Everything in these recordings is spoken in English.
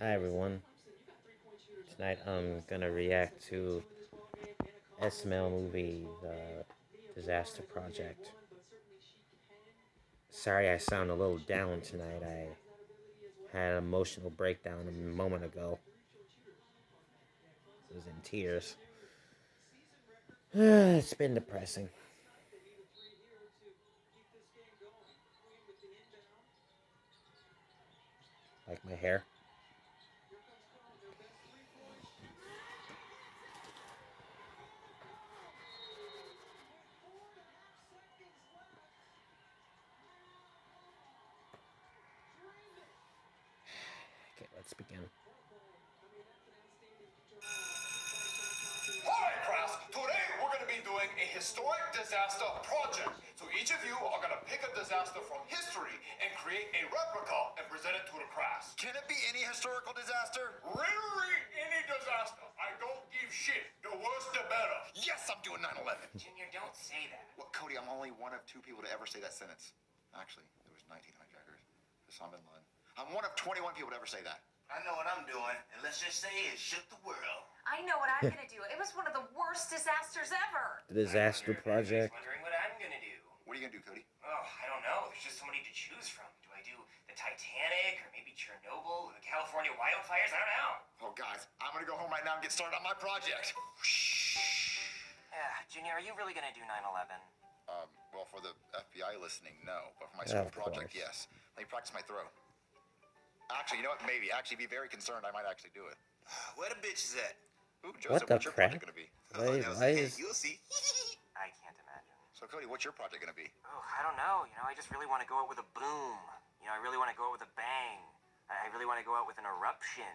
Hi everyone. Tonight I'm gonna react to SML movie, The Disaster Project. Sorry I sound a little down tonight. I had an emotional breakdown a moment ago. I was in tears. It's been depressing. Like my hair. Okay, let's begin. Hi, class. Today we're going to be doing a historic disaster project. So each of you are going to pick a disaster from history and create a replica and present it to the class. Can it be any historical disaster? Really, any disaster. I don't give shit. The worse, the better. Yes, I'm doing 9/11. Junior, don't say that. Well, Cody, I'm only one of two people to ever say that sentence. Actually, there was 19 hijackers. Osama bin Laden. I'm one of 21 people to ever say that. I know what I'm doing, and let's just say it shook the world. I know what I'm gonna do. It was one of the worst disasters ever. The Disaster Project. Wondering what I'm gonna do. What are you gonna do, Cody? Oh, I don't know. There's just so many to choose from. Do I do the Titanic, or maybe Chernobyl, or the California wildfires? I don't know. Oh, guys, I'm gonna go home right now and get started on my project. Junior, are you really gonna do 9/11? Well, for the FBI listening, no. But for my Yeah, school of project, course. yes. Let me practice my throw. Actually, you know what? Maybe. Actually, be very concerned. I might actually do it. Where the bitch is at? Ooh, Joseph, the what's your crap? project gonna be? Why is... You'll see. I can't imagine. So, Cody, what's your project gonna be? Oh, I don't know. I just really want to go out with a boom. I really want to go out with a bang. I really want to go out with an eruption.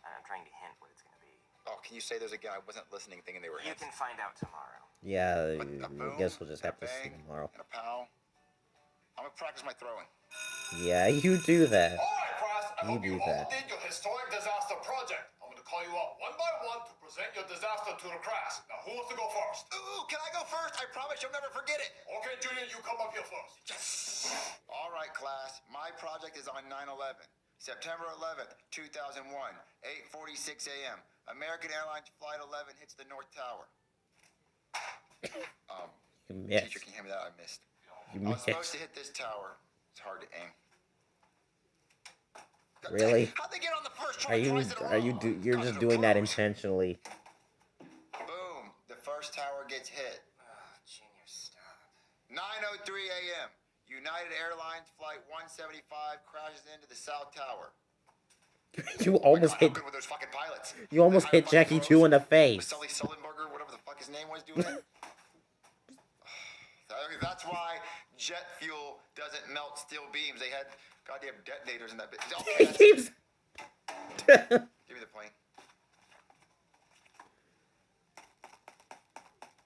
I'm trying to hint what it's going to be. Oh, can you say there's a guy I wasn't listening thinking they were You hints? can find out tomorrow. Yeah, But a I boom, guess we'll just and have a to see bang, tomorrow. And a pow. I'm gonna practice my throwing. Yeah, you do that. All right, class. I You hope do you all that. did your historic disaster project. I'm going to call you up one by one to present your disaster to the class. Now, who wants to go first? Ooh, can I go first? I promise you'll never forget it. Okay, Junior, you come up here first. Yes. All right, class. My project is on 9/11. September 11th, 2001, 8:46 a.m. American Airlines Flight 11 hits the North Tower. You missed. Teacher, can you hand me that? I missed. You I was supposed missed. to hit this tower. It's hard to aim. God Really? dang, how'd they get on the first try Are you twice in a row? you're Guys just are doing that pros. intentionally? Boom. The first tower gets hit. Oh, Junior, stop. 9:03 a.m. United Airlines Flight 175 crashes into the South Tower. You Oh my almost God, how hit good were those fucking pilots? you almost They hit hired Jackie fucking 2 in the pros. face. Sully Sullenberger, whatever the fuck his name was, doing it. That's why jet fuel doesn't melt steel beams. They had goddamn detonators in that bitch. Okay, He that's keeps Give me the plane.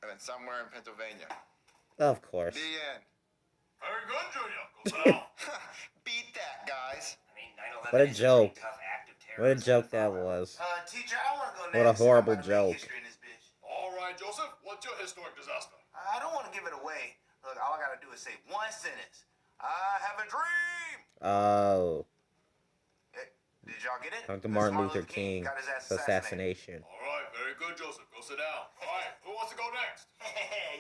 And then somewhere in Pennsylvania. Of course. The end. Very good, Junior. Go sit down. Beat that, guys. I mean, 9/11 What a is joke. pretty tough act of What a terrorism joke to that follow. was. Teacher, I want to go next. What a horrible I'm about to joke. make history in this bitch. All right, Joseph, what's your historic disaster? I don't want to give it away. Look, all I got to do is say one sentence. I have a dream. Oh, Did y'all get it? Dr. That's Martin Luther King got his ass assassination. assassinated. All right, very good, Joseph. Go sit down. All right, who wants to go next?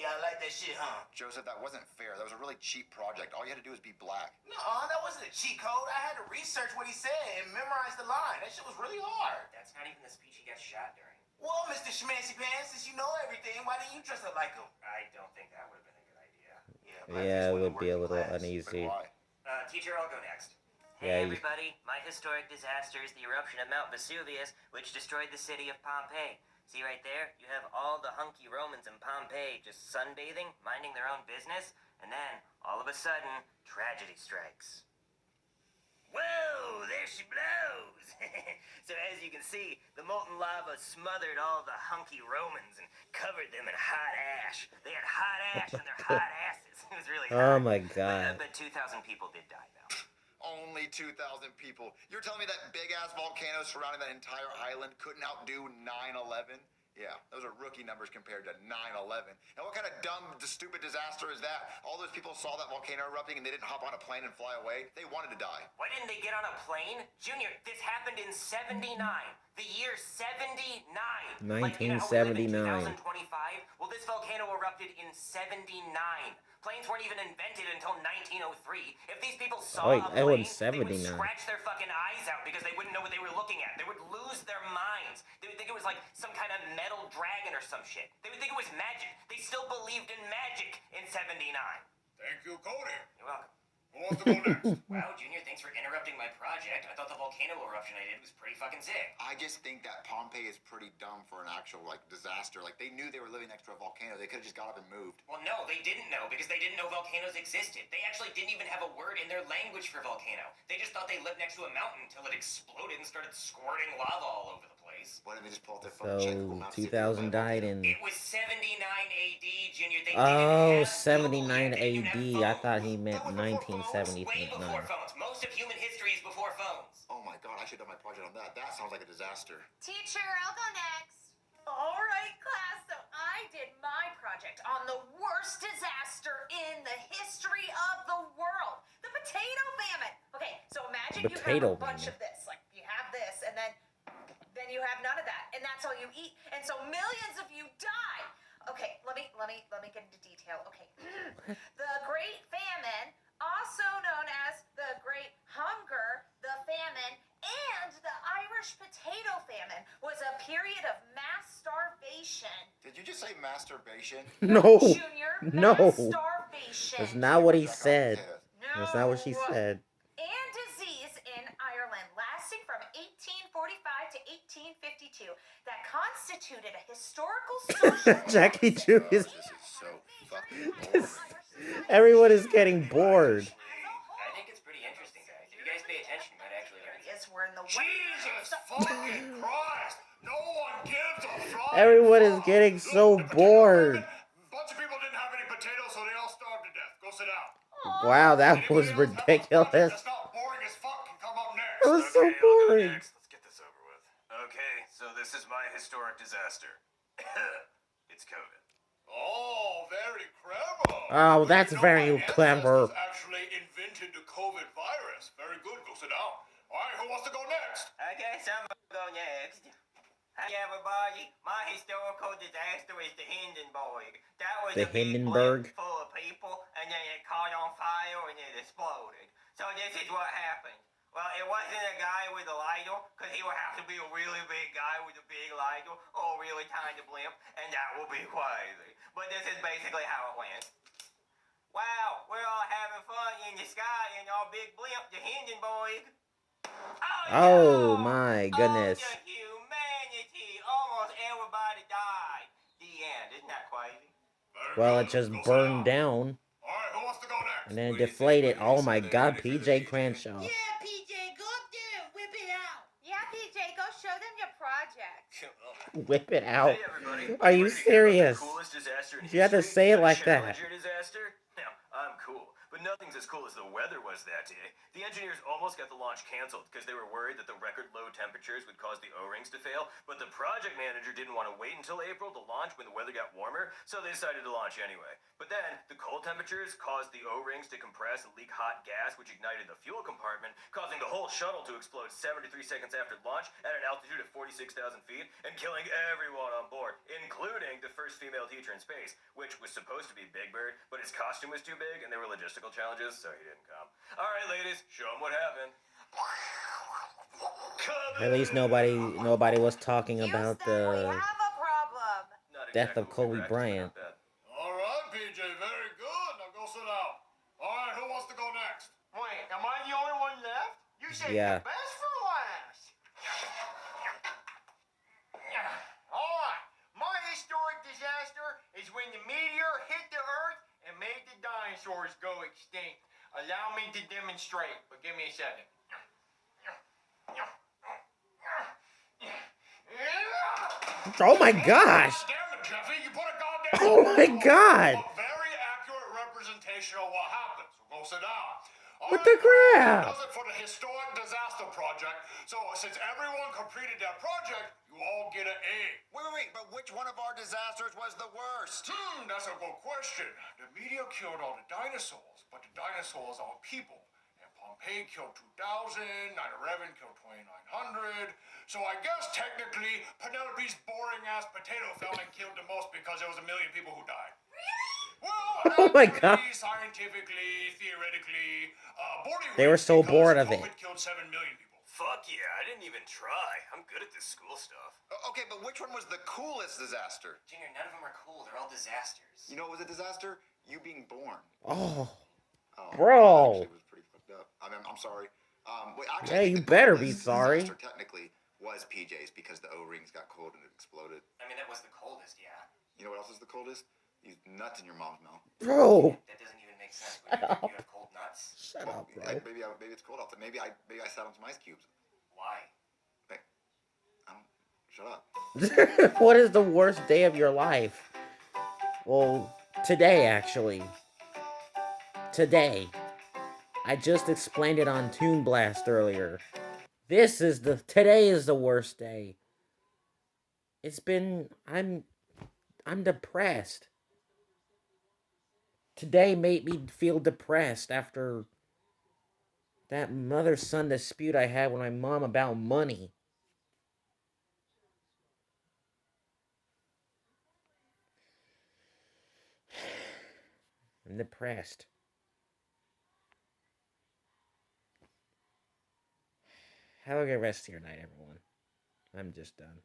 Y'all like that shit, huh? Joseph, that wasn't fair. That was a really cheap project. All you had to do was be black. No, that wasn't a cheat code. I had to research what he said and memorize the line. That shit was really hard. That's not even the speech he got shot during. Well, Mr. Schmancy Pants, since you know everything, why didn't you dress up like him? I don't think that would have been a good idea. Yeah, it would be a little uneasy. Wait, why? Teacher, I'll go next. Yeah, Hey you- everybody, my historic disaster is the eruption of Mount Vesuvius, which destroyed the city of Pompeii. See right there? You have all the hunky Romans in Pompeii just sunbathing, minding their own business, and then, all of a sudden, tragedy strikes. Whoa, there she blows! So as you can see, the molten lava smothered all the hunky Romans and covered them in hot ash. They had hot ash on their hot asses. It was really hot. Oh my God. But 2,000 people did die, though. Only 2,000 people. You're telling me that big-ass volcano surrounding that entire island couldn't outdo 9/11? Yeah, those are rookie numbers compared to 9/11. And what kind of dumb, stupid disaster is that? All those people saw that volcano erupting and they didn't hop on a plane and fly away. They wanted to die. Why didn't they get on a plane? Junior, this happened in 79. The year 79. Like, you know how we live in 1979. 2025? Well, this volcano erupted in 79. Planes weren't even invented until 1903. If these people saw a that plane, was they would 79. scratch their fucking eyes out because they wouldn't know what they were looking at. They would lose their minds. They would think it was like some kind of metal dragon or some shit. They would think it was magic. They still believed in magic in 79. Thank you, Cody. You're welcome. Who wants to go next? Wow, Junior, thanks for interrupting my project. I thought the volcano eruption I did was pretty fucking sick. I just think that Pompeii is pretty dumb for an actual, like, disaster. Like, they knew they were living next to a volcano. They could have just got up and moved. Well, no, they didn't know because they didn't know volcanoes existed. They actually didn't even have a word in their language for volcano. They just thought they lived next to a mountain until it exploded and started squirting lava all over the place. Why didn't they just pull out their phone and check Google So Maps, see if they were 2000 by a died volcano? in. It was 79 AD, Junior. They Oh, didn't have Google 79 yet. They didn't AD. have I phones. thought he meant That was before phones. Way 1979. before phones. Most of human history is before phones. Oh my god, I should have done my project on that. That sounds like a disaster. Teacher, I'll go next. All right, class. So I did my project on the worst disaster in the history of the world. The potato famine. Okay, so imagine you Potato have a bunch famine. of this. Like, you have this, and then you have none of that, and that's all you eat. And so millions of you die. Okay, let me get into detail. Okay. The Great Famine, also known as the Great Hunger, the famine, and the Irish potato famine was a period of mass starvation. Did you just say masturbation? No, Junior, no. mass starvation. That's not what he Check out said. potatoes. That's not what she No. said. And disease in Ireland, lasting from 1845 to 1852, that constituted a historical social Jackie Drew is. This is so fucking boring. Everyone is getting bored. I think it's pretty interesting, guys. If you guys pay attention, you might actually learn. Yes, we're in the Jesus fucking Christ! No one gives a flying Everyone is fuck. getting Look, so the potato bored. famine, bunch of people didn't have any potatoes, so they all starved to death. Go sit down. Wow, that Anybody was else have a project ridiculous. that's not boring as fuck can come up next. That was so Okay, I'll go boring. next. Let's get this over with. Okay, so this is my historic disaster. It's COVID. Oh, very clever. Oh, that's You know, very my clever. ancestors actually invented the COVID virus. Very good. Go sit down. All right, who wants to go next? I guess I'm gonna go next. Hi everybody, my historical disaster is the Hindenburg. That was The a big Hindenburg? blimp full of people, and then it caught on fire and it exploded. So this is what happened. Well, it wasn't a guy with a lighter, because he would have to be a really big guy with a big lighter, or a really tiny blimp, and that would be crazy. But this is basically how it went. Wow, we're all having fun in the sky in our big blimp, the Hindenburg. Oh no! my goodness. Oh, the humanity! Almost everybody died. The end. Isn't that crazy? Very Well, good. it just Go sit burned down. down All right, who wants to go next? and then it deflated. Oh my god, PJ Cranshaw. Yeah, PJ, go up there and whip it out. Yeah, PJ, go show them your project. Whip it out. Hey everybody. Are you Ready to hear about the serious? coolest disaster in You have to history? say it The like that. Challenger disaster? Now, I'm cool, but nothing's as cool as the weather was that day. The engineers almost got the launch canceled because they were worried that the record low temperatures would cause the O-rings to fail, but the project manager didn't want to wait until April to launch when the weather got warmer, so they decided to launch anyway. But then, the cold temperatures caused the O-rings to compress and leak hot gas, which ignited the fuel compartment, causing the whole shuttle to explode 73 seconds after launch at an altitude of 46,000 feet and killing everyone on board, including the first female teacher in space, which was supposed to be Big Bird, but his costume was too big and there were logistical challenges, so he didn't come. Alright, ladies, show them what happened. At least nobody was talking about Houston, we the have a problem. Not death exactly of what we Kobe were acting Bryant. about that. All right, PJ, very good. Now go sit down. All right, who wants to go next? Wait, am I the only one left? You said Yeah. the best for last. All right, my historic disaster is when the meteor hit the Earth and made the dinosaurs go extinct. Allow me to demonstrate, but give me a second. Oh my gosh! Damn it, Jeffy, you put a goddamn. Oh my god! A very accurate representation of what happened. So go sit down. All What the crap? Does it for the historic disaster project. So since everyone completed their project, you all get an A. Wait, but which one of our disasters was the worst? That's a good question. The meteor killed all the dinosaurs, but the dinosaurs are people. And Pompeii killed 2,000, 9/11 killed 2,900. So I guess technically Penelope's boring-ass potato famine killed the most because there was 1 million people who died. Well, Oh my God. Scientifically, theoretically, boarding They were rates so because bored of it. COVID killed 7 million people. Fuck yeah, I didn't even try. I'm good at this school stuff. Okay, but which one was the coolest disaster? Junior, none of them are cool. They're all disasters. You know what was a disaster? You being born. Oh, Oh, bro. Actually, it was pretty fucked up. I mean, I'm sorry. Wait, actually, Yeah, I think you the better be coolest sorry. disaster technically was PJ's because the O-rings got cold and it exploded. I mean, that was the coldest, yeah. You know what else is the coldest? These nuts in your mom's mouth. Bro. That doesn't even make sense. When you have cold nuts. Shut up, bro. Maybe it's cold out there. Maybe I sat on some ice cubes. Why? I don't. Shut up. What is the worst day of your life? Well, today, actually. Today. I just explained it on Toon Blast earlier. Today is the worst day. I'm depressed. Today made me feel depressed after that mother-son dispute I had with my mom about money. I'm depressed. Have a good rest of your night, everyone. I'm just done.